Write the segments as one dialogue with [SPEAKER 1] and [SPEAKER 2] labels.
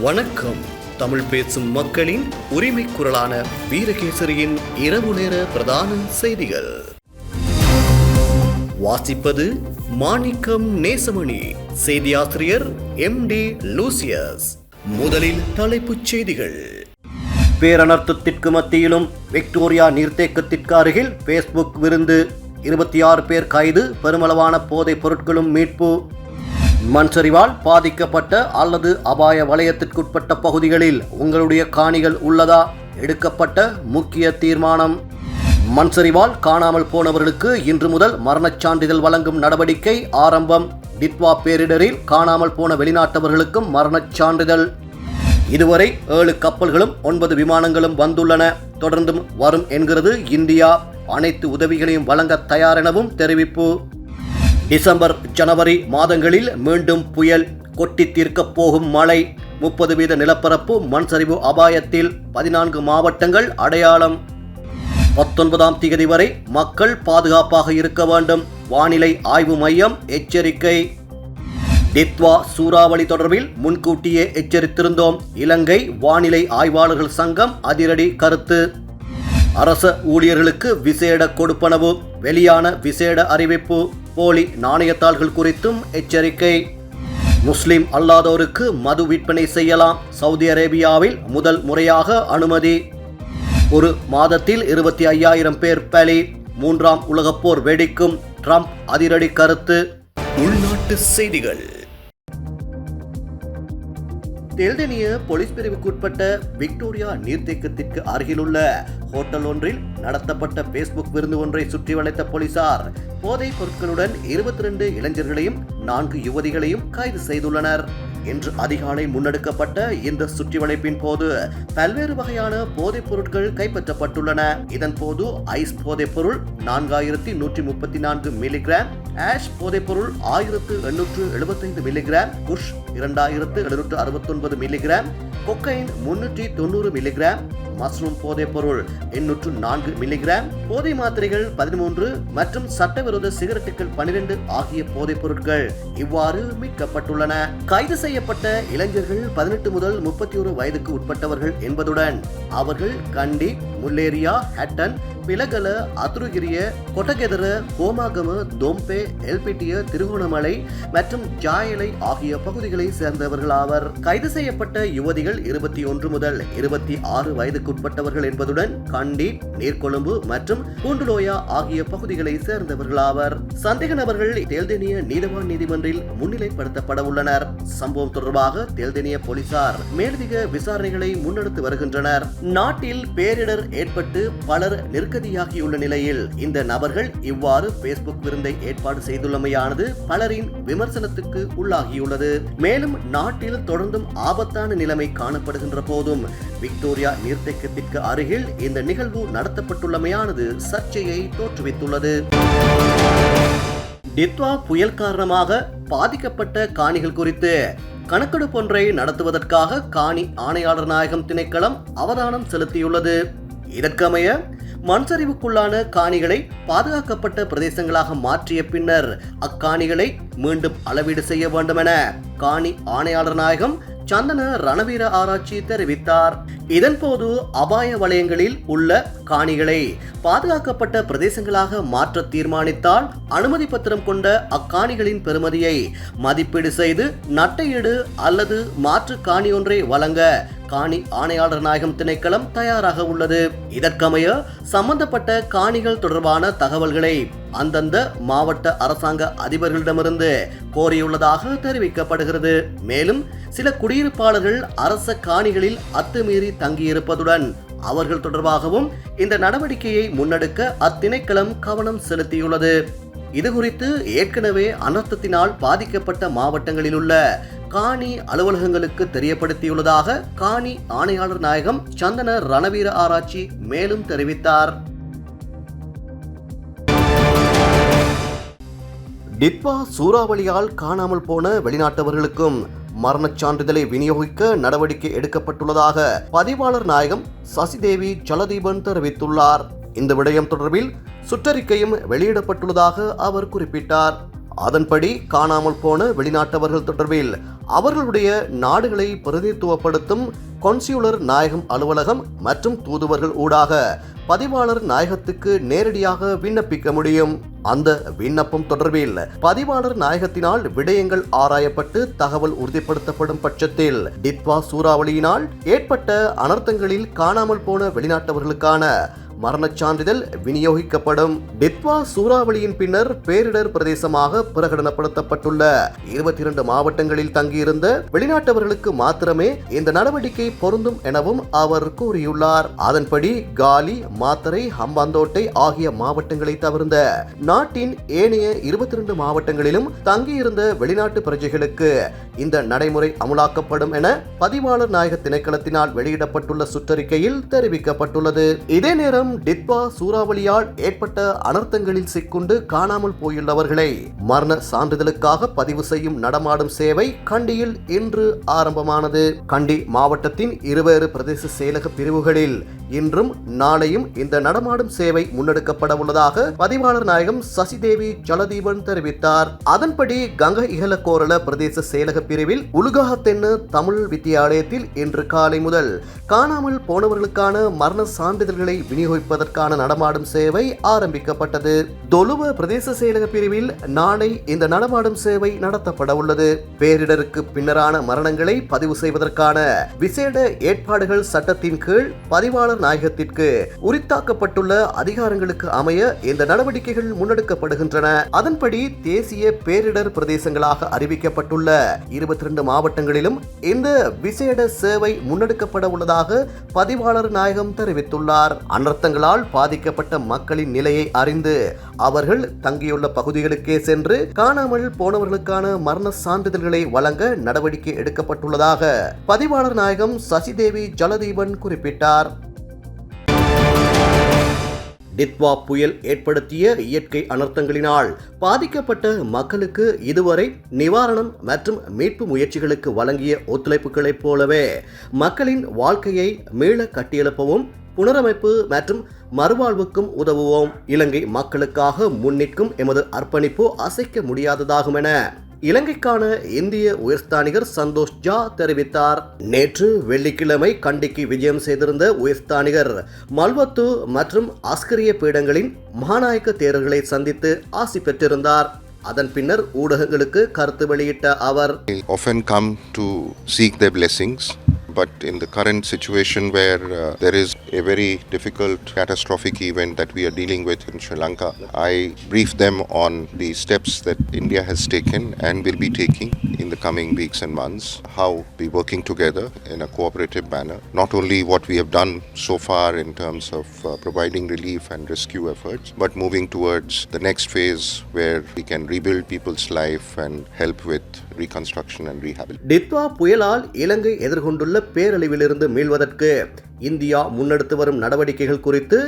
[SPEAKER 1] வணக்கம். தமிழ் பேசும் மக்களின் உரிமை குரலான வீரகேசரியின் இரவு நேர பிரதான செய்திகள். வாசிப்பது மாணிக்கம் நேசமணி. செய்தியாசிரியர் MD லூசியஸ். முதலில் தலைப்புச் செய்திகள். பேரணர்த்தத்திற்கு மத்தியிலும் விக்டோரியா நீர்த்தேக்கத்திற்கு அருகில் பேஸ்புக் விருந்து. 26 பேர் கைது. பெருமளவான போதைப் பொருட்களும் மீட்பு. மண் சரிவால் பாதிக்கப்பட்ட அல்லது அபாய வலயத்திற்குட்பட்ட பகுதிகளில் உங்களுடைய காணிகள் உள்ளதா? எடுக்கப்பட்ட முக்கிய தீர்மானம். மண் சரிவால் காணாமல் போனவர்களுக்கு இன்று முதல் மரணச் சான்றிதழ் வழங்கும் நடவடிக்கை ஆரம்பம். டித்வா பேரிடரில் காணாமல் போன வெளிநாட்டவர்களுக்கும் மரணச் சான்றிதழ். இதுவரை 7 கப்பல்களும் 9 விமானங்களும் வந்துள்ளன. தொடர்ந்தும் வரும் என்கிறது இந்தியா. அனைத்து உதவிகளையும் வழங்க தயார் எனவும் தெரிவிப்பு. டிசம்பர் ஜனவரி மாதங்களில் மீண்டும் புயல். கொட்டி தீர்க்கப் போகும் மழை. 30% நிலப்பரப்பு மண் சரிவு அபாயத்தில். 14 மாவட்டங்கள் அடையாளம். 19ஆம் தேதி வரை மக்கள் பாதுகாப்பாக இருக்க வேண்டும். வானிலை ஆய்வு மையம் எச்சரிக்கை. டித்வா சூறாவளி தொடர்பில் முன்கூட்டியே எச்சரித்திருந்தோம். இலங்கை வானிலை ஆய்வாளர்கள் சங்கம் அதிரடி கருத்து. அரச ஊழியர்களுக்கு விசேட கொடுப்பனவு. வெளியான விசேட அறிவிப்பு. போலி நாணயத்தாள்கள் குறித்தும் எச்சரிக்கை. முஸ்லிம் அல்லாதோருக்கு மது விற்பனை செய்யலாம். சவுதி அரேபியாவில் முதல் முறையாக அனுமதி. ஒரு மாதத்தில் 25,000 பேர் பலி. 3ஆம் உலகப் போர் வெடிக்கும். ட்ரம்ப் அதிரடி கருத்து. உள்நாட்டு செய்திகள். தெல்தெனிய போலீஸ் பிரிவுக்குட்பட்ட விக்டோரியா நீர்த்தேக்கத்திற்கு அருகிலுள்ள ஹோட்டல் ஒன்றில் நடத்தப்பட்ட பேஸ்புக் விருந்து ஒன்றை சுற்றி வளைத்த போலீசார் போதைப் பொருட்களுடன் 22 இளைஞர்களையும் 4 யுவதிகளையும் கைது செய்துள்ளனர். இன்று அதிகாலை முன்னெடுக்கப்பட்ட இந்த சுற்றி வளைப்பின் போது பல்வேறு வகையான போதைப் பொருட்கள் கைப்பற்றப்பட்டுள்ளன. இதன் போது ஐஸ் போதைப் பொருள் 4134 மில்லிகிராம், ஆஷ் போதைப் பொருள் 1875 milligram, kush 2769 milligram, cocaine 390 milligram, mushroom போதைப் பொருள் 804 மில்லிகிராம், போதை மாத்திரைகள் 13 மற்றும் சட்டவிரோத சிகரெட்டுகள் 12 ஆகிய போதைப் பொருட்கள் இவ்வாறு மீட்கப்பட்டுள்ளன. கைது செய்யப்பட்ட இளைஞர்கள் 18 முதல் 31 வயதுக்கு உட்பட்டவர்கள் என்பதுடன் அவர்கள் கண்டி, முல்லேரியா, ஹட்டன், பிலகல, அத்துருகிரிய, கொட்டகெதர, கோமாகம, தொம்பே, எல்பிட்டிய, திருகோணமலை மற்றும் ஜாயலை ஆகிய பகுதிகளை சேர்ந்தவர்கள் ஆவர். கைது செய்யப்பட்ட யுவதிகள் 21 முதல் 26 வயதுக்குட்பட்டவர்கள் என்பதுடன் கண்டி, நீர்கொழும்பு மற்றும் பூண்டுலோயா ஆகிய பகுதிகளை சேர்ந்தவர்கள் ஆவர். சந்தேக நபர்கள் தெல்தெனிய நீதவான் நீதிமன்றில் முன்னிலைப்படுத்தப்பட உள்ளனர். சம்பவம் தொடர்பாக தெல்தெனிய போலீசார் மேலதிக விசாரணைகளை முன்னெடுத்து வருகின்றனர். நாட்டில் பேரிடர் ஏற்பட்டு பலர் நெருக்கடியாகியுள்ள நிலையில் இந்த நபர்கள் இவ்வாறு பேஸ்புக் விருந்தை ஏற்பாடு செய்துள்ளமையானது பலரின் விமர்சனத்துக்கு உள்ளாகியுள்ளது. மேலும் நாட்டில் தொடர்ந்தும் ஆபத்தான நிலைமை காணப்படுகின்ற போதும் விக்டோரியா நீர்த்தேக்கத்திற்கு அருகில் இந்த நிகழ்வு நடத்தப்பட்டுள்ளமையானது சர்ச்சையை தோற்றுவித்துள்ளது. டித்வா புயல் காரணமாக பாதிக்கப்பட்ட காணிகள் குறித்து கணக்கெடுப்பொன்றை நடத்துவதற்காக காணி ஆணையாளர் நாயகம் திணைக்களம் அவதானம் செலுத்தியுள்ளது. இதற்கமைய மண்சரிவுக்குள்ளான காணிகளை பாதுகாக்கப்பட்ட பிரதேசங்களாக மாற்றிய பின்னர் அக்காணிகளை மீண்டும் அளவீடு செய்ய வேண்டும் என காணி ஆணையாளர் நாயகம் சந்தன ரணவீர ஆராய்ச்சி தெரிவித்தார். இதன்போது அபாய வலயங்களில் உள்ள காணிகளை பாதுகாக்கப்பட்ட பிரதேசங்களாக மாற்ற தீர்மானித்தால் அனுமதி பத்திரம் கொண்ட அக்காணிகளின் பெறுமதியை மதிப்பீடு செய்து நட்டையீடு அல்லது மாற்று காணி ஒன்றை வழங்க காணி ஆணையாளர் நாயகம் திணைக்களம் தயாராக உள்ளது. இதற்கமைய சம்பந்தப்பட்ட காணிகள் தொடர்பான தகவல்களை அந்தந்த மாவட்ட அரசாங்க அதிபர்களிடமிருந்து கோரியுள்ளதாக தெரிவிக்கப்படுகிறது. மேலும் சில குடியிருப்பாளர்கள் அரச காணிகளில் அத்துமீறி தங்கியிருப்பதுடன் அவர்கள் தொடர்பாகவும் இந்த நடவடிக்கையை முன்னெடுக்க அத்திணைக்களம் கவனம் செலுத்தியுள்ளது. இதுகுறித்து ஏற்கனவே அனர்த்தத்தினால் பாதிக்கப்பட்ட மாவட்டங்களில் உள்ள காணி அலுவலகங்களுக்கு தெரியப்படுத்தியுள்ளதாக காணி ஆணையாளர் நாயகம் சந்தன ரணவீர ஆராய்ச்சி மேலும் தெரிவித்தார். டித்வா சூறாவளியால் காணாமல் போன வெளிநாட்டவர்களுக்கும் மரணச் சான்றிதழை விநியோகிக்க நடவடிக்கை எடுக்கப்பட்டுள்ளதாக பதிவாளர் நாயகம் சசிதேவி ஜலதீபன் தெரிவித்துள்ளார். இந்த விடயம் தொடர்பில் சுற்றறிக்கையும் வெளியிடப்பட்டுள்ளதாக அவர் குறிப்பிட்டார். அதன்படி காணாமல் போன வெளிநாட்டவர்கள் தொடர்பில் அவர்களுடைய நாடுகளை பிரதிநிதித்துவப்படுத்தும் கொன்சியுலர் நாயகம் அலுவலகம் மற்றும் தூதுவர்கள் ஊடாக பதிவாளர் நாயகத்துக்கு நேரடியாக விண்ணப்பிக்க முடியும். அந்த விண்ணப்பம் தொடர்பில் பதிவாளர் நாயகத்தினால் விடயங்கள் ஆராயப்பட்டு தகவல் உறுதிப்படுத்தப்படும் பட்சத்தில் டிட்வா சூறாவளியினால் ஏற்பட்ட அனர்த்தங்களில் காணாமல் போன வெளிநாட்டவர்களுக்கான மரணச் சான்றிதழ் விநியோகிக்கப்படும். டிட்வா சூறாவளியின் பின்னர் பேரிடர் பிரதேசமாக பிரகடனப்படுத்தப்பட்டுள்ள 22 மாவட்டங்களில் தங்கியிருந்த வெளிநாட்டவர்களுக்கு மாத்திரமே இந்த நடவடிக்கை பொருந்தும் எனவும் அவர் கூறியுள்ளார். அதன்படி காலி, மாத்தறை, ஹம்பாந்தோட்டை ஆகிய மாவட்டங்களை தவிர்ந்த நாட்டின் ஏனைய 22 மாவட்டங்களிலும் தங்கியிருந்த வெளிநாட்டு பிரஜைகளுக்கு இந்த நடைமுறை அமுலாக்கப்படும் என பதிவாளர் நாயக திணைக்களத்தினால் வெளியிடப்பட்டுள்ள சுற்றறிக்கையில் தெரிவிக்கப்பட்டுள்ளது. இதே நேரம் டிட்வா சூறாவளியால் ஏற்பட்ட அனர்த்தங்களில் சிக்குண்டு காணாமல் போயுள்ளவர்களை மரண சான்றிதழுக்காக பதிவு செய்யும் நடமாடும் சேவை கண்டியில் இன்று ஆரம்பமானது. கண்டி மாவட்டத்தின் இருவேறு பிரதேச செயலக பிரிவுகளில் இன்றும் நாளையும் இந்த நடமாடும் சேவை முன்னெடுக்கப்பட உள்ளதாக பதிவாளர் நாயகம் சசிதேவி ஜலதீபன் தெரிவித்தார். அதன்படி கங்க இகல கோரள பிரதேச செயலக பிரிவில் உலுகாஹத்தென்னு தமிழ் வித்தியாலயத்தில் இன்று காலை முதல் காணாமல் போனவர்களுக்கான மரண சான்றிதழ்களை விநியோகிப்பதற்கான நடமாடும் சேவை ஆரம்பிக்கப்பட்டது. தொலுவ பிரதேச செயலக பிரிவில் நாளை இந்த நடமாடும் சேவை நடத்தப்பட உள்ளது. பேரிடருக்கு பின்னரான மரணங்களை பதிவு செய்வதற்கான விசேட ஏற்பாடுகள் சட்டத்தின் கீழ் பதிவாளர் நாயகத்திற்கு உரித்தாக்கப்பட்டுள்ள அதிகாரங்களுக்கு அமைய இந்த நடவடிக்கைகள் முன்னெடுக்கப்படுகின்றன. அதன்படி தேசிய பேரிடர் பிரதேசங்களாக அறிவிக்கப்பட்டுள்ள 22 மாவட்டங்களிலும் இந்த விசேட சேவை முன்னெடுக்கப்பட உள்ளதாக பதிவாளர் நாயகம் தெரிவித்துள்ளார். அனர்த்தங்களால் பாதிக்கப்பட்ட மக்களின் நிலையை அறிந்து அவர்கள் தங்கியுள்ள பகுதிகளுக்கே சென்று காணாமல் போனவர்களுக்கான மரண சான்றிதழ்களை வழங்க நடவடிக்கை எடுக்கப்பட்டுள்ளதாக பதிவாளர் நாயகம் சசிதேவி ஜலதீபன் குறிப்பிட்டார். டிட்வா புயல் ஏற்படுத்திய இயற்கை அனர்த்தங்களினால் பாதிக்கப்பட்ட மக்களுக்கு இதுவரை நிவாரணம் மற்றும் மீட்பு முயற்சிகளுக்கு வழங்கிய ஒத்துழைப்புகளைப் போலவே மக்களின் வாழ்க்கையை மீள கட்டியெழுப்பவும் புனரமைப்பு மற்றும் மறுவாழ்வுக்கும் உதவுவோம். இலங்கை மக்களுக்காக முன்னிற்கும் எமது அர்ப்பணிப்பு அசைக்க முடியாததாகும் என இலங்கைக்கான இந்திய உயர்ஸ்தானிகர் சந்தோஷ் ஜா தெரிவித்தார். நேற்று வெள்ளிக்கிழமை கண்டிக்கு விஜயம் செய்திருந்த உயர்ஸ்தானிகர் மல்வத்து மற்றும் அஸ்கரிய பீடங்களின் மகாநாயக்க தேரர்களை சந்தித்து ஆசி பெற்றிருந்தார். அதன் பின்னர் ஊடகங்களுக்கு கருத்து வெளியிட்ட அவர்,
[SPEAKER 2] often come to seek their blessings, but in the current situation where there is a very difficult catastrophic event that we are dealing with in Sri Lanka, I briefed them on the steps that India has taken and will be taking in the coming weeks and months, how we working together in a cooperative manner, not only what we have done so far in terms of providing relief and rescue efforts, but moving towards the next phase where we can rebuild people's life and help with reconstruction and rehabilitation.
[SPEAKER 1] Ditwah புயலால் இலங்கை எதிர்கொண்டுள்ள பேரழிவிலிருந்து மீள்வதற்கு India முன்னெடுத்து வரும் நடவடிக்கைகள் குறித்து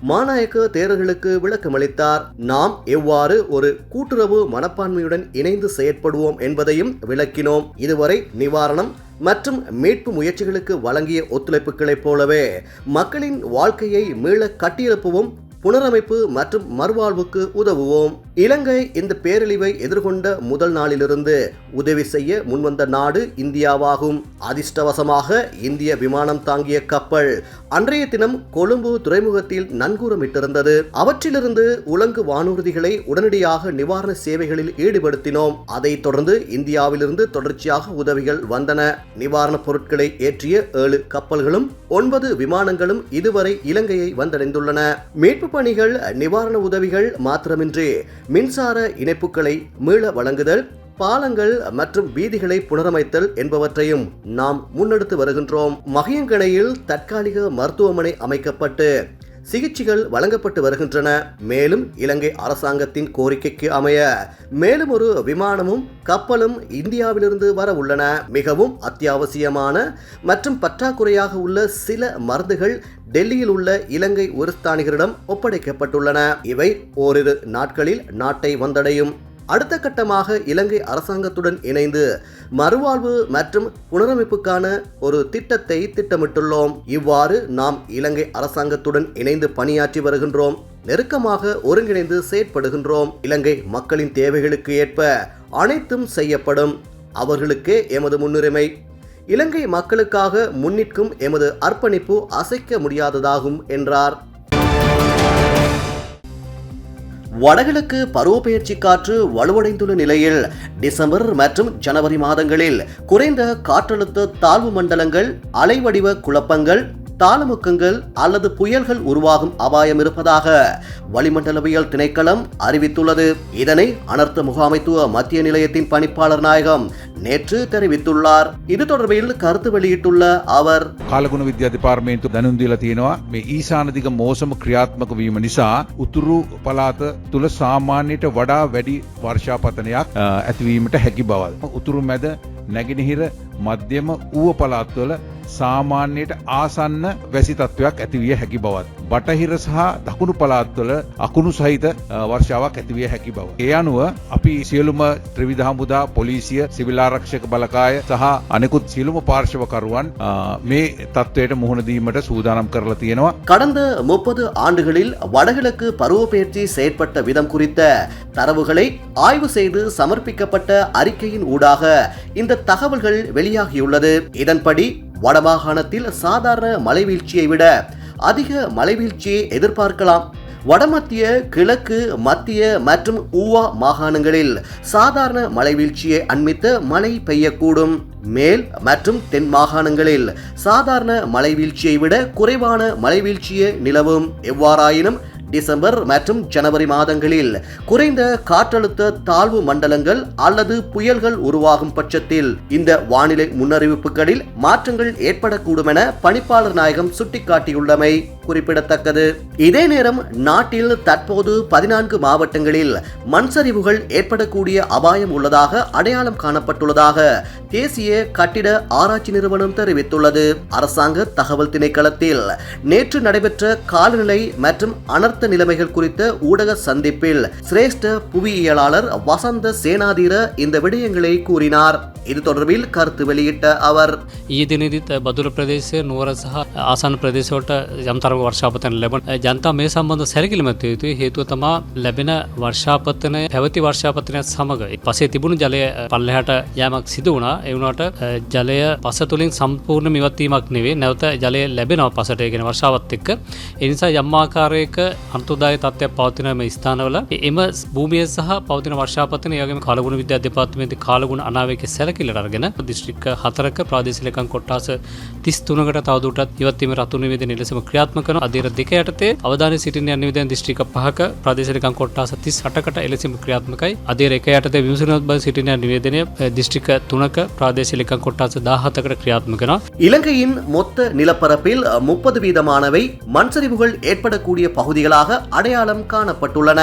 [SPEAKER 1] மாநாயக்க தேரர்களுக்கு விளக்கமளித்தார். நாம் எவ்வாறு ஒரு கூட்டுறவு மனப்பான்மையுடன் இணைந்து செயற்படுவோம் என்பதையும் விளக்கினோம். இதுவரை நிவாரணம் மற்றும் மீட்பு முயற்சிகளுக்கு வழங்கிய ஒத்துழைப்புகளைப் போலவே மக்களின் வாழ்க்கையை மீள கட்டியெழுப்பவும் புனரமைப்பு மற்றும் மறுவாழ்வுக்கு உதவுவோம். இலங்கை இந்த பேரழிவை எதிர்கொண்ட முதல் நாளிலிருந்து உதவி செய்ய முன்வந்த நாடு இந்தியாவாகும். அதிர்ஷ்டவசமாக இந்திய விமானம் தாங்கிய கப்பல் அன்றைய தினம் கொழும்பு துறைமுகத்தில் நங்கூரமிட்டிருந்தது. அவற்றிலிருந்து உலங்கு வானூர்திகளை உடனடியாக நிவாரண சேவைகளில் ஈடுபடுத்தினோம். அதைத் தொடர்ந்து இந்தியாவிலிருந்து தொடர்ச்சியாக உதவிகள் வந்தன. நிவாரணப் பொருட்களை ஏற்றிய 7 கப்பல்களும் 9 விமானங்களும் இதுவரை இலங்கையை வந்தடைந்துள்ளன. மீட்பு பணிகள், நிவாரண உதவிகள் மாத்திரமின்றி மின்சார இணைப்புகளை மீள வழங்குதல், பாலங்கள் மற்றும் வீதிகளை புனரமைத்தல் என்பவற்றையும் நாம் முன்னெடுத்து வருகின்றோம். மகியங்கணையில் தற்காலிக மருத்துவமனை அமைக்கப்பட்டு சிகிச்சைகள் வழங்கப்பட்டு வருகின்றன. மேலும் இலங்கை அரசாங்கத்தின் கோரிக்கைக்கு அமைய மேலும் ஒரு விமானமும் கப்பலும் இந்தியாவிலிருந்து வர உள்ளன. மிகவும் அத்தியாவசியமான மற்றும் பற்றாக்குறையாக உள்ள சில மருந்துகள் டெல்லியில் உள்ள இலங்கை உயர்ஸ்தானிகரிடம் ஒப்படைக்கப்பட்டுள்ளன. இவை ஓரிரு நாட்களில் நாட்டை வந்தடையும். அடுத்த கட்டமாக இலங்கை அரசாங்கத்துடன் இணைந்து மறுவாழ்வு மற்றும் புனரமைப்புக்கான ஒரு திட்டத்தை திட்டமிட்டுள்ளோம். இவ்வாறு நாம் இலங்கை அரசாங்கத்துடன் இணைந்து பணியாற்றி வருகின்றோம். நெருக்கமாக ஒருங்கிணைந்து செயற்படுகின்றோம். இலங்கை மக்களின் தேவைகளுக்கு ஏற்ப அனைத்தும் செய்யப்படும். அவர்களுக்கே எமது முன்னுரிமை. இலங்கை மக்களுக்காக முன்னிற்கும் எமது அர்ப்பணிப்பு அசைக்க முடியாததாகும் என்றார். வடகிழக்கு பருவப்பெயர்ச்சி காற்று வலுவடைந்துள்ள நிலையில் டிசம்பர் மற்றும் ஜனவரி மாதங்களில் குறைந்த காற்றழுத்த தாழ்வு மண்டலங்கள், அலைவடிவ குழப்பங்கள், தாளமுக்கங்கள் அல்லது புயல்கள் உருவாகும் அபாயம் இருப்பதாக வளிமண்டலவியல் திணைக்களம் அறிவித்துள்ளது. இதனை அனர்த்த முகாமைத்துவ மத்திய நிலையத்தின் பணிப்பாளர் நாயகம் நேற்று தெரிவித்துள்ளார். இது தொடர்பில் கருத்து வெளியிட்டுள்ள அவர்,
[SPEAKER 3] කාලගුණ විද්‍යා දෙපාර්තමේන්තුව දැනුම් දීලා තියෙනවා මේ ඊශාන දිග මෝසම ක්‍රියාත්මක වීම නිසා උතුරු පළාත තුල සාමාන්‍යයට වඩා වැඩි වර්ෂාපතනයක් ඇතිවීමට හැකි බවයි. උතුරු මැද නැගෙනහිර මධ්‍යම ඌව පළාත්වල සාමාන්‍යයට ආසන්න වැසි තත්ත්වයක් ඇතිවිය හැකි බවත්. බටහිර සහ දකුණු පළාත්වල අකුණු සහිත වර්ෂාවක් ඇතිවිය හැකි බව. ඒ අනුව අපි සියලුම ත්‍රිවිධ හමුදා, පොලිසිය, සිවිල් ආරක්ෂක බලකාය සහ අනෙකුත් සියලුම පාර්ශවකරුවන් මේ තත්ත්වයට මුහුණ දීමට සූදානම් කරලා තියෙනවා.
[SPEAKER 1] கடந்த 30 ஆண்டுகளில் வடகிழக்கு பருவப்பெயர்ச்சி செயற்பட்ட விதம் குறித்த தரவுகளை ஆய்வு செய்து சமர்ப்பிக்கப்பட்ட அறிக்கையின் ஊடாக இந்த தகவல்கள் வெளியாகியுள்ளது. இதன்படி வடமாகாணத்தில் சாதாரண மழைவீழ்ச்சியை விட அதிக மழைவீழ்ச்சியை எதிர்பார்க்கலாம். வடமத்திய, கிழக்கு, மத்திய மற்றும் ஊவா மாகாணங்களில் சாதாரண மழைவீழ்ச்சியை அண்மித்த மழை பெய்யக்கூடும். மேல் மற்றும் தென் மாகாணங்களில் சாதாரண மழைவீழ்ச்சியை விட குறைவான மழைவீழ்ச்சியே நிலவும். எவ்வாறாயினும் டிசம்பர் மற்றும் ஜனவரி மாதங்களில் குறைந்த காற்றழுத்த தாழ்வு மண்டலங்கள் அல்லது புயல்கள் உருவாகும் பட்சத்தில் இந்த வானிலை முன்னறிவிப்புகளில் மாற்றங்கள் ஏற்படக்கூடும் என பணிப்பாளர் நாயகம் சுட்டிக்காட்டியுள்ளமை குறிப்பிடத்தக்கது. இதே நேரம் நாட்டில் தற்போது 14 மாவட்டங்களில் மண் சரிவுகள் ஏற்படக்கூடிய அபாயம் உள்ளதாக அடையாளம் காணப்பட்டுள்ளதாக தேசிய கட்டிட ஆராய்ச்சி நிறுவனம் தெரிவித்துள்ளது. அரசாங்க தகவல் திணைக்களத்தில் நேற்று நடைபெற்ற காலநிலை மற்றும் அனர்த்த நிலைமைகள் குறித்த ஊடக சந்திப்பில் சிரேஷ்ட புவியியலாளர் வசந்த சேனாதீர இந்த விடயங்களை கூறினார். இது தொடர்பில் කරුතු வெளியிட்ட அவர்,
[SPEAKER 4] ඊයේ දිනේදීත් බදුල්ල ප්‍රදේශයේ නුවර සහ ආසන්න ප්‍රදේශවලට යම් තරමක වර්ෂාපතන ලැබුණ ජනතාව මේ සම්බන්ධ සැලකිලිමත් විය යුතුයි. හේතුව තමයි ලැබෙන වර්ෂාපතනය පැවති වර්ෂාපතනයත් සමග පසේ තිබුණු ජලය පල්ලෙහාට යෑමක් සිදු වුණා. ඒ වුණාට ජලය පස තුලින් සම්පූර්ණ ඉවත් වීමක් නෙවෙයි, නැවත ජලය ලැබෙනවා පසට ඒ කියන්නේ වර්ෂාවත් එක්ක. ඒ නිසා යම් ආකාරයක අන්තර්දාය තත්ත්වයක් පවතින මේ ස්ථානවල එම භූමිය සහ පවතින වර්ෂාපතනය ඒ වගේම කාලගුණ විද්‍යා දෙපාර්තමේන්තුවේ කාලගුණ අනාවේකයේ සැලකිල්ලට අරගෙන දිස්ත්‍රික්ක 4ක ප්‍රාදේශීය ලේකම් කොට්ටාස 33කට තවදුරටත් ඉවත් වීම රතු නිවේදනය ලෙසම ක්‍රියාත්මක කරන අධීර 2 යටතේ අවධානය සිටින යන නිවේදන දිස්ත්‍රික්ක 5ක ප්‍රාදේශීය ලේකම් කොට්ටාස 38කට එලෙසම ක්‍රියාත්මකයි. අධීර 1 යටතේ විමසනවත් බව සිටින නිවේදනය දිස්ත්‍රික්ක 3ක ප්‍රාදේශීය ලේකම් කොට්ටාස 17කට ක්‍රියාත්මක කරනවා.
[SPEAKER 1] இலங்கையின் மொத்த நிலப்பரப்பில் 30 வீதமானவை மண்சரிவுகள் ஏற்படக்கூடிய பகுதிகளாக அடையாளம் காணப்பட்டுள்ளன.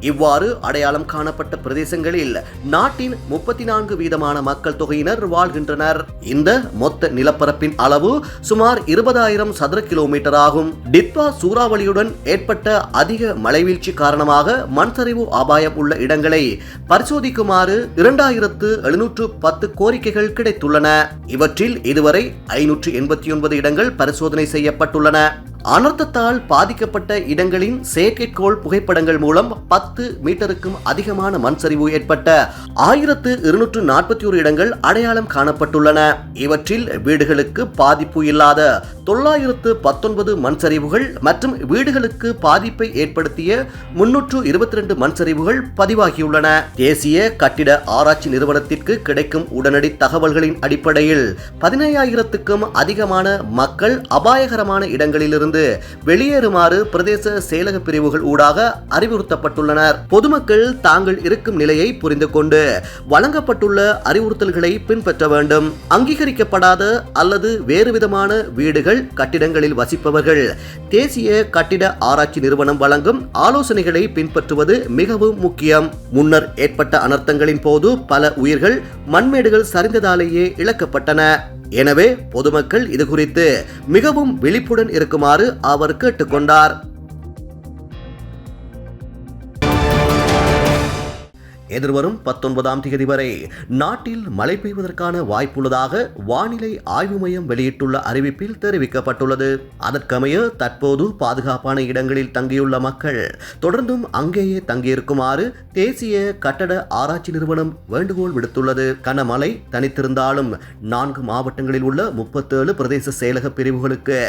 [SPEAKER 1] இவ்வாறு அடையாளம் காணப்பட்ட பிரதேசங்களில் நாட்டின் 34 வீதமான மக்கள் தொகையினர் வாழ்கின்றனர். இந்த மொத்த நிலப்பரப்பின் அளவு சுமார் 20,000 சதுர கிலோமீட்டர் ஆகும். டிட்வா சூறாவளியுடன் ஏற்பட்ட அதிக மழைவீழ்ச்சி காரணமாக மண்சரிவு அபாயம் உள்ள இடங்களை பரிசோதிக்குமாறு 2710 கோரிக்கைகள் கிடைத்துள்ளன. இவற்றில் இதுவரை 589 இடங்கள் பரிசோதனை செய்யப்பட்டுள்ளன. அனர்த்தத்தால் பாதிக்கப்பட்ட இடங்களின் செயற்கைக்கோள் புகைப்படங்கள் மூலம் 10 மீட்டருக்கும் அதிகமான மண் சரிவு ஏற்பட்ட 1241 இடங்கள் அடையாளம் காணப்பட்டுள்ளன. இவற்றில் வீடுகளுக்கு பாதிப்பு இல்லாத 919 மண் சரிவுகள் மற்றும் வீடுகளுக்கு பாதிப்பை ஏற்படுத்திய 322 மண் சரிவுகள் பதிவாகியுள்ளன. தேசிய கட்டிட ஆராய்ச்சி நிறுவனத்திற்கு கிடைக்கும் உடனடி தகவல்களின் அடிப்படையில் 15,000க்கும் அதிகமான மக்கள் அபாயகரமான இடங்களிலிருந்து வெளியேறுமாறு பிரதேச செயலக பிரிவுகள் ஊடாக அறிவுறுத்தப்பட்டுள்ளனர். பொதுமக்கள் தாங்கள் இருக்கும் நிலையை புரிந்து கொண்டு வழங்கப்பட்டுள்ள அறிவுறுத்தல்களை பின்பற்ற வேண்டும். அங்கீகரிக்கப்படாத அல்லது வேறு விதமான வீடுகள், கட்டிடங்களில் வசிப்பவர்கள் தேசிய கட்டிட ஆராய்ச்சி நிறுவனம் வழங்கும் ஆலோசனைகளை பின்பற்றுவது மிகவும் முக்கியம். முன்னர் ஏற்பட்ட அனர்த்தங்களின் போது பல உயிர்கள் மண்மேடுகள் சரிந்ததாலேயே இழக்கப்பட்டன. எனவே பொதுமக்கள் இது குறித்து மிகவும் விழிப்புடன் இருக்குமாறு அவர் கேட்டுக்கொண்டார். எதிர்வரும் 19ஆம் தேதி வரை நாட்டில் மழை பெய்வதற்கான வாய்ப்புள்ளதாக வானிலை ஆய்வு மையம் வெளியிட்டுள்ள அறிவிப்பில் தெரிவிக்கப்பட்டுள்ளது. அதற்கமைய தற்போது பாதுகாப்பான இடங்களில் தங்கியுள்ள மக்கள் தொடர்ந்தும் அங்கேயே தங்கியிருக்குமாறு தேசிய கட்டட ஆராய்ச்சி நிறுவனம் வேண்டுகோள் விடுத்துள்ளது. கனமழை தனித்திருந்தாலும் 4 மாவட்டங்களில் உள்ள 37 பிரதேச செயலக பிரிவுகளுக்கு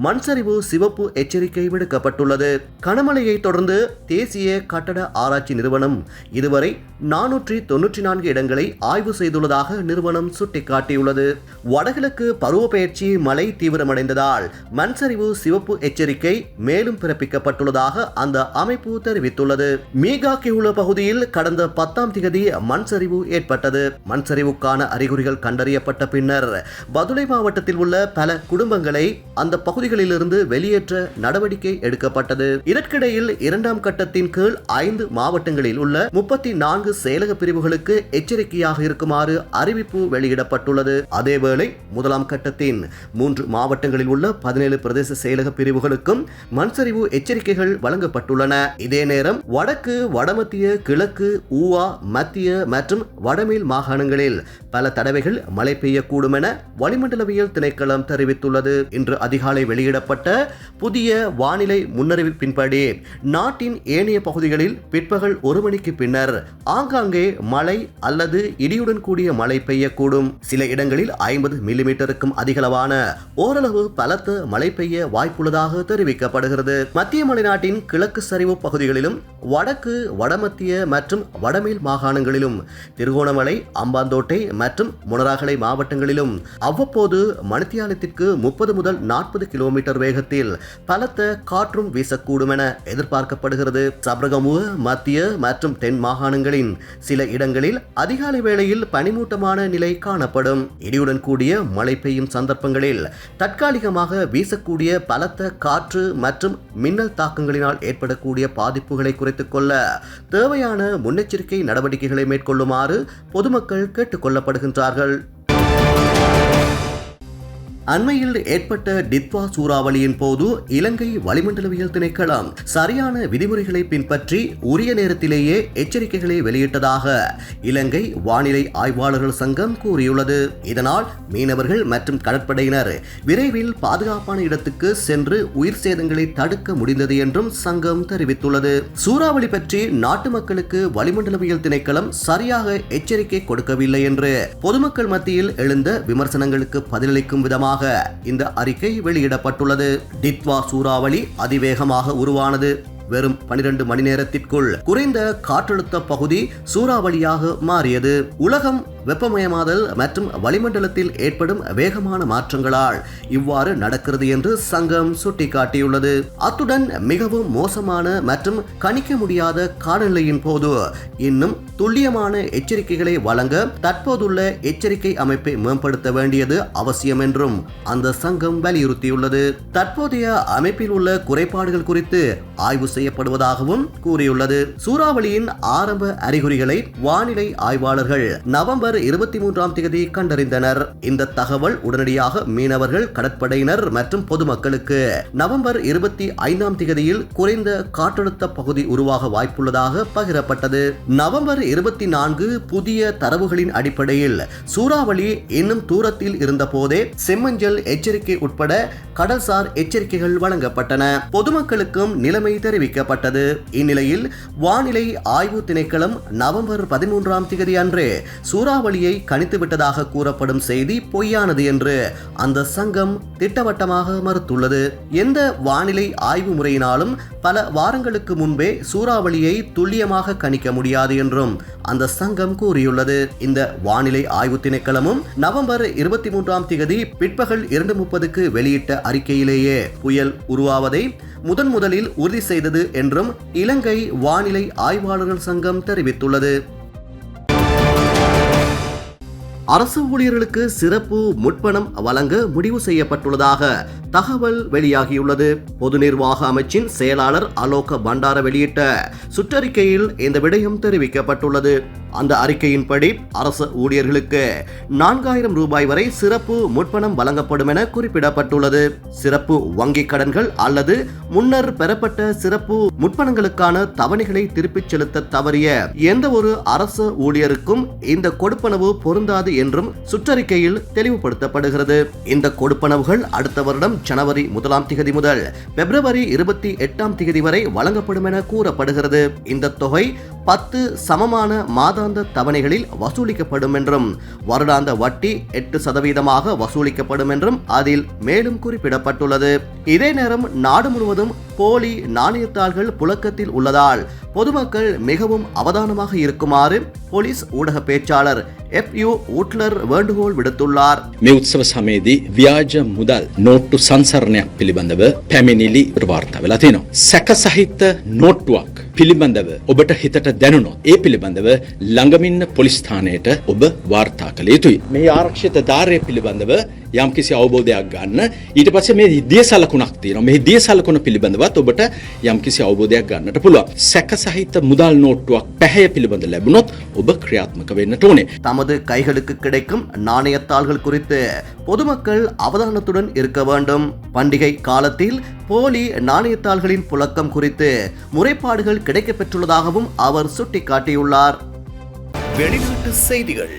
[SPEAKER 1] மண்சரிவு சிவப்பு எச்சரிக்கை விடுக்கப்பட்டுள்ளது. கனமழையை தொடர்ந்து தேசிய கட்டட ஆராய்ச்சி நிறுவனம் இதுவரை 494 இடங்களை ஆய்வு செய்துள்ளதாக நிறுவனம் சுட்டிக்காட்டியுள்ளது. வடகிழக்கு பருவப்பெயர்ச்சி மழை தீவிரமடைந்ததால் மண்சரிவு சிவப்பு எச்சரிக்கை மேலும் பிறப்பிக்கப்பட்டுள்ளதாக அந்த அமைப்பு தெரிவித்துள்ளது. மீகாக்கியுள்ள பகுதியில் கடந்த 10ஆம் தேதி மண்சரிவு ஏற்பட்டது. மண்சரிவுக்கான அறிகுறிகள் கண்டறியப்பட்ட பின்னர் பதுளை மாவட்டத்தில் உள்ள பல குடும்பங்களை அந்த பகுதிகளிலிருந்து வெளியேற்ற நடவடிக்கை எடுக்கப்பட்டது. இதற்கிடையில் 2ஆம் கட்டத்தின் கீழ் 5 மாவட்டங்களில் உள்ள 34 செயலக பிரிவுகளுக்கு எச்சரிக்கையாக இருக்குமாறு அறிவிப்பு வெளியிடப்பட்டுள்ளது. அதேவேளை 1ஆம் கட்டத்தின் 3 மாவட்டங்களில் உள்ள 17 பிரதேச செயலக பிரிவுகளுக்கும் மண்சரிவு எச்சரிக்கைகள் வழங்கப்பட்டுள்ளன. இதே நேரம் வடக்கு, வடமத்திய, கிழக்கு, ஊவா, மத்திய மற்றும் வடமேல் மாகாணங்களில் பல தடவைகள் மழை பெய்யக்கூடும் என வளிமண்டலவியல் திணைக்களம் தெரிவித்துள்ளது. இன்று அதிகாலை வெளியிடப்பட்ட புதிய வானிலை முன்னறிவிப்பின்படி நாட்டின் ஏனைய பகுதிகளில் பிற்பகல் 1 மணிக்கு பின்னர் ஆங்காங்கே மழை அல்லது இடியுடன் கூடிய மழை பெய்யக்கூடும். சில இடங்களில் 50 மில்லிமீட்டருக்கும் அதிகளவான ஓரளவு பலத்த மழை பெய்ய வாய்ப்புள்ளதாக தெரிவிக்கப்படுகிறது. மத்திய மலைநாட்டின் கிழக்கு சரிவு பகுதிகளிலும் வடக்கு, வடமத்திய மற்றும் வடமேல் மாகாணங்களிலும் திருகோணமலை, அம்பாந்தோட்டை மற்றும் முனராகலை மாவட்டங்களிலும் அவ்வப்போது மணித்தியாலத்திற்கு 30 முதல் 40 கிலோமீட்டர் வேகத்தில் பலத்த காற்றும் வீசக்கூடும் என எதிர்பார்க்கப்படுகிறது. சப்ரகமுவ, மத்திய மற்றும் தென் மாகாணங்களின் சில இடங்களில் அதிகாலை வேளையில் பனிமூட்டமான நிலை காணப்படும். இடியுடன் கூடிய மழை பெய்யும் சந்தர்ப்பங்களில் தற்காலிகமாக வீசக்கூடிய பலத்த காற்று மற்றும் மின்னல் தாக்கங்களினால் ஏற்படக்கூடிய பாதிப்புகளை குறைத்துக் கொள்ள தேவையான முன்னெச்சரிக்கை நடவடிக்கைகளை மேற்கொள்ளுமாறு பொதுமக்கள் கேட்டுக் கொள்ளப்படுகின்றார்கள். அண்மையில் ஏற்பட்ட டித்வா சூறாவளியின் போது இலங்கை வளிமண்டலவியல் திணைக்களம் சரியான விதிமுறைகளை பின்பற்றி உரிய நேரத்திலேயே எச்சரிக்கைகளை வெளியிட்டதாக இலங்கை வானிலை ஆய்வாளர்கள் சங்கம் கூறியுள்ளது. இதனால் மீனவர்கள் மற்றும் கடற்படையினர் விரைவில் பாதுகாப்பான இடத்துக்கு சென்று உயிர் சேதங்களை தடுக்க முடிந்தது என்றும் சங்கம் தெரிவித்துள்ளது. சூறாவளி பற்றி நாட்டு மக்களுக்கு வளிமண்டலவியல் திணைக்களம் சரியாக எச்சரிக்கை கொடுக்கவில்லை என்று பொதுமக்கள் மத்தியில் எழுந்த விமர்சனங்களுக்கு பதிலளிக்கும் விதமாக இந்த அறிக்கை வெளியிடப்பட்டுள்ளது. டித்வா சூறாவளி அதிவேகமாக உருவானது. வெறும் 12 மணி நேரத்திற்குள் குறைந்த காற்றழுத்த பகுதி சூறாவளியாக மாறியது. உலகம் வெப்பமயமாதல் மற்றும் வளிமண்டலத்தில் ஏற்படும் வேகமான மாற்றங்களால் இவ்வாறு நடக்கிறது என்று சங்கம் சுட்டிக்காட்டியுள்ளது. அத்துடன் மிகவும் மோசமான மற்றும் கணிக்க முடியாத காலநிலையின் போது இன்னும் துல்லியமான எச்சரிக்கைகளை வழங்க தற்போதுள்ள எச்சரிக்கை அமைப்பை மேம்படுத்த வேண்டியது அவசியம் என்றும் அந்த சங்கம் வலியுறுத்தியுள்ளது. தற்போதைய அமைப்பில் உள்ள குறைபாடுகள் குறித்து ஆய்வு செய்யப்படுவதாகவும் கூறியுள்ளது. சூறாவளியின் ஆரம்ப அறிகுறிகளை வானிலை ஆய்வாளர்கள் நவம்பர் 23ஆம் தேதி கண்டறிந்தனர். இந்த தகவல் உடனடியாக மீனவர்கள், கடற்படையினர் மற்றும் பொதுமக்களுக்கு நவம்பர் 25ஆம் தேதியில் குறைந்த காற்றழுத்த பகுதி உருவாக வாய்ப்புள்ளதாக பகிரப்பட்டது. நவம்பர் 24 புதிய தரவுகளின் அடிப்படையில் சூறாவளி இன்னும் தூரத்தில் இருந்த போதே செம்மஞ்சள் எச்சரிக்கை உட்பட கடல்சார் எச்சரிக்கைகள் வழங்கப்பட்டன. பொதுமக்களுக்கும் நிலைமை தெரிவிக்கப்பட்டது. இந்நிலையில் வானிலை ஆய்வு திணைக்களம் நவம்பர் 13ஆம் தேதி அன்று சூறாவளியை கணித்துவிட்டதாக கூறப்படும் செய்தி பொய்யானது என்று அந்த சங்கம் திட்டவட்டமாக மறுத்துள்ளது. எந்த வானிலை ஆய்வு முறையினாலும் பல வாரங்களுக்கு முன்பே சூறாவளியை துல்லியமாக கணிக்க முடியாது என்றும் அந்த சங்கம் கூறியுள்ளது. இந்த வானிலை ஆய்வு திணைக்களமும் நவம்பர் 23ஆம் தேதி பிற்பகல் 2:30க்கு வெளியிட்ட அறிக்கையிலேயே புயல் உருவாவதை முதலில் உறுதி செய்தது என்றும் இலங்கை வானிலை ஆய்வாளர்கள் சங்கம் தெரிவித்துள்ளது. அரசு ஊழியர்களுக்கு சிறப்பு முற்பணம் வழங்க முடிவு செய்யப்பட்டுள்ளதாக தகவல் வெளியாகியுள்ளது. பொது நிர்வாக அமைச்சின் செயலாளர் அலோக பண்டார வெளியிட்ட சுற்றறிக்கையில் இந்த விடயம் தெரிவிக்கப்பட்டுள்ளது. அந்த அறிக்கையின்படி அரசு ஊழியர்களுக்கு 4000 ரூபாய் வரை சிறப்பு முற்பணம் வழங்கப்படும் என குறிப்பிடப்பட்டுள்ளது. சிறப்பு வங்கிக் கடன்கள் அல்லது முன்னர் பெறப்பட்ட சிறப்பு முற்பணங்களுக்கான தவணைகளை திருப்பிச் செலுத்த தவறிய எந்த ஒரு அரசு ஊழியருக்கும் இந்த கொடுப்பனவு பொருந்தாது என்றும் சுற்றறிக்கையில் தெளிவுபடுத்தப்படுகிறது. இந்த கொடுப்பனவுகள் அடுத்த வருடம் ஜனவரி 1ஆம் தேதி முதல் பிப்ரவரி 28ஆம் தேதி வரை வழங்கப்படும் என கூறப்படுகிறது. இந்த தொகை 10 சமமான மாதாந்த தவணைகளில் வசூலிக்கப்படும் என்றும் வருடாந்த வட்டி 8% வசூலிக்கப்படும் என்றும் அதில் மேலும் குறிப்பிடப்பட்டுள்ளது. இதே நேரம் நாடு முழுவதும் போலி நாணயத்தாள்கள் புழக்கத்தில் உள்ளதால் பொதுமக்கள் மிகவும் அவதானமாக இருக்குமாறு போலீஸ் ஊடக பேச்சாளர் FU ஊட்லர் வேண்டுகோள் விடுத்துள்ளார்.
[SPEAKER 5] මේ උත්සව සමයේදී ව්‍යාජ මුදල් නෝට්ටු සංසරණයක් පිළිබඳව පැමිණිලි වාර්තා වෙලා තියෙනවා. සැකසහිත නෝට්ටුවක් පිළිබඳව ඔබට හිතට දැනුණොත් ඒ පිළිබඳව ළඟම ඉන්න පොලිස් ස්ථානයට ඔබ වාර්තා කළ යුතුයි. මේ ආරක්ෂිත ධාරය පිළිබඳව යම්කිසි අවබෝධයක් ගන්න. ඊට පස්සේ මේ දියසලකුණක් තියෙනවා. මේ දියසලකුණ පිළිබඳවත් ඔබට යම්කිසි අවබෝධයක් ගන්නට පුළුවන්. සැකසහිත මුදල් නෝට්ටුවක් පැහැය පිළිබඳ ලැබුණොත් ඔබ ක්‍රියාත්මක වෙන්නට ඕනේ.
[SPEAKER 1] தமது கைகளுக்கு கிடைக்கும் நாணயத்தாள்கள் குறித்து பொதுமக்கள் அவதானத்துடன் இருக்க வேண்டும். பண்டிகை காலத்தில் போலி நாணயத்தாள்களின் புழக்கம் குறித்து முறைப்பாடுகள் கிடைக்கப்பெற்றுள்ளதாகவும் அவர் சுட்டிக்காட்டியுள்ளார். வெளிநாட்டு செய்திகள்.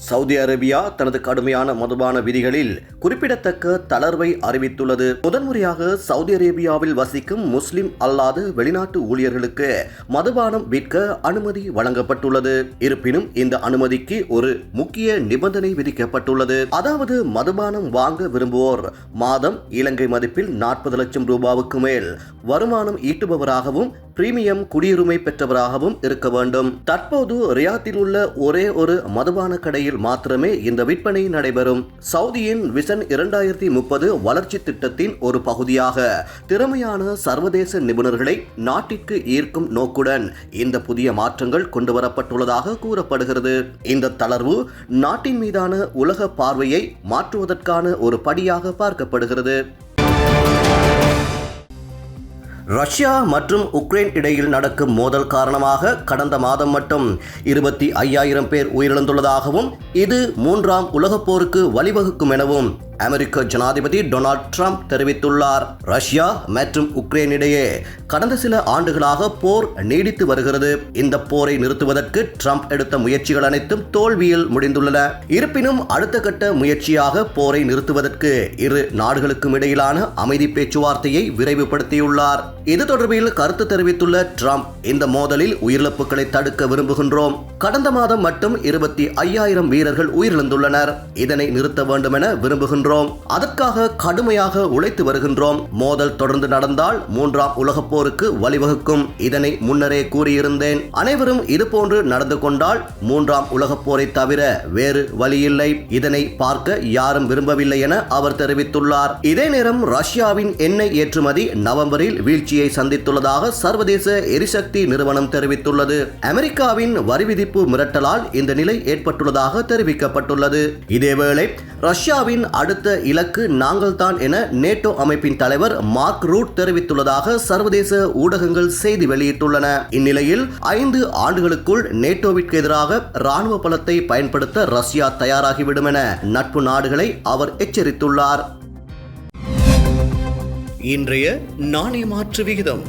[SPEAKER 1] சவுதி அரேபியா தனது கடுமையான மதுபான விதிகளில் குறிப்பிடத்தக்க தளர்வை அறிவித்துள்ளது. முதன்முறையாக சவுதி அரேபியாவில் வசிக்கும் முஸ்லிம் அல்லாத வெளிநாட்டு ஊழியர்களுக்கு மதுபானம் விற்க அனுமதி வழங்கப்பட்டுள்ளது. இருப்பினும் இந்த அனுமதிக்கு ஒரு முக்கிய நிபந்தனை விதிக்கப்பட்டுள்ளது. அதாவது மதுபானம் வாங்க விரும்புவோர் மாதம் இலங்கை மதிப்பில் 40 லட்சம் ரூபாவுக்கு மேல் வருமானம் ஈட்டுபவராகவும் பிரீமியம் குடியுரிமை பெற்றவராகவும் இருக்க வேண்டும். தற்போது ரியாத்தில் உள்ள ஒரே ஒரு மதுபான கடையில் மாத்திரமே இந்த விற்பனை நடைபெறும். சவுதியின் விஷன் 2030 வளர்ச்சி திட்டத்தின் ஒரு பகுதியாக திறமையான சர்வதேச நிபுணர்களை நாட்டிற்கு ஈர்க்கும் நோக்குடன் இந்த புதிய மாற்றங்கள் கொண்டுவரப்பட்டுள்ளதாக கூறப்படுகிறது. இந்த தளர்வு நாட்டின் மீதான உலக பார்வையை மாற்றுவதற்கான ஒரு படியாக பார்க்கப்படுகிறது. ரஷ்யா மற்றும் உக்ரைன் இடையில் நடக்கும் மோதல் காரணமாக கடந்த மாதம் மட்டும் 25,000 பேர் உயிரிழந்துள்ளதாகவும் இது 3ஆம் உலகப் போருக்கு வழிவகுக்கும் எனவும் அமெரிக்க ஜனாதிபதி டொனால்ட் ட்ரம்ப் தெரிவித்துள்ளார். ரஷ்யா மற்றும் உக்ரைன் இடையே கடந்த சில ஆண்டுகளாக போர் நீடித்து வருகிறது. இந்த போரை நிறுத்துவதற்கு ட்ரம்ப் எடுத்த முயற்சிகள் அனைத்தும் தோல்வியில் முடிந்துள்ளன. இருப்பினும் அடுத்த கட்ட முயற்சியாக போரை நிறுத்துவதற்கு இரு நாடுகளுக்கும் இடையிலான அமைதி பேச்சுவார்த்தையை விரைவுபடுத்தியுள்ளார். இது தொடர்பில் கருத்து தெரிவித்துள்ள ட்ரம்ப், இந்த மோதலில் உயிரிழப்புகளை தடுக்க விரும்புகின்றோம். கடந்த மாதம் மட்டும் 25,000 வீரர்கள் உயிரிழந்துள்ளனர். இதனை நிறுத்த வேண்டும் என விரும்புகின்றோம். அதற்காக கடுமையாக உழைத்து வருகின்றோம். மோதல் தொடர்ந்து நடந்தால் 3ஆம் உலகப் போருக்கு வழிவகுக்கும். இதனை முன்னரே கூறியிருந்தேன். அனைவரும் இதுபோன்று நடந்து கொண்டால் 3ஆம் உலகப் போரை தவிர வேறு வழியில்லை. இதனை பார்க்க யாரும் விரும்பவில்லை என அவர் தெரிவித்துள்ளார். இதே நேரம் ரஷ்யாவின் எண்ணெய் ஏற்றுமதி நவம்பரில் வீழ்ச்சியை சந்தித்துள்ளதாக சர்வதேச எரிசக்தி நிறுவனம் தெரிவித்துள்ளது. அமெரிக்காவின் வரி விதிப்பு மிரட்டலால் இந்த நிலை ஏற்பட்டுள்ளதாக தெரிவிக்கப்பட்டுள்ளது. இதேவேளை ரஷ்யாவின் அடுத்த இலக்கு நாங்கள்தான் என நேட்டோ அமைப்பின் தலைவர் மார்க் ரூட் தெரிவித்துள்ளதாக சர்வதேச ஊடகங்கள் செய்தி வெளியிட்டுள்ளன. இந்நிலையில் 5 ஆண்டுகளுக்குள் நேட்டோவிற்கு எதிராக ராணுவ பலத்தை பயன்படுத்த ரஷ்யா தயாராகிவிடும் என நட்பு நாடுகளை அவர் எச்சரித்துள்ளார். இன்றைய நாணய மாற்று விகிதம்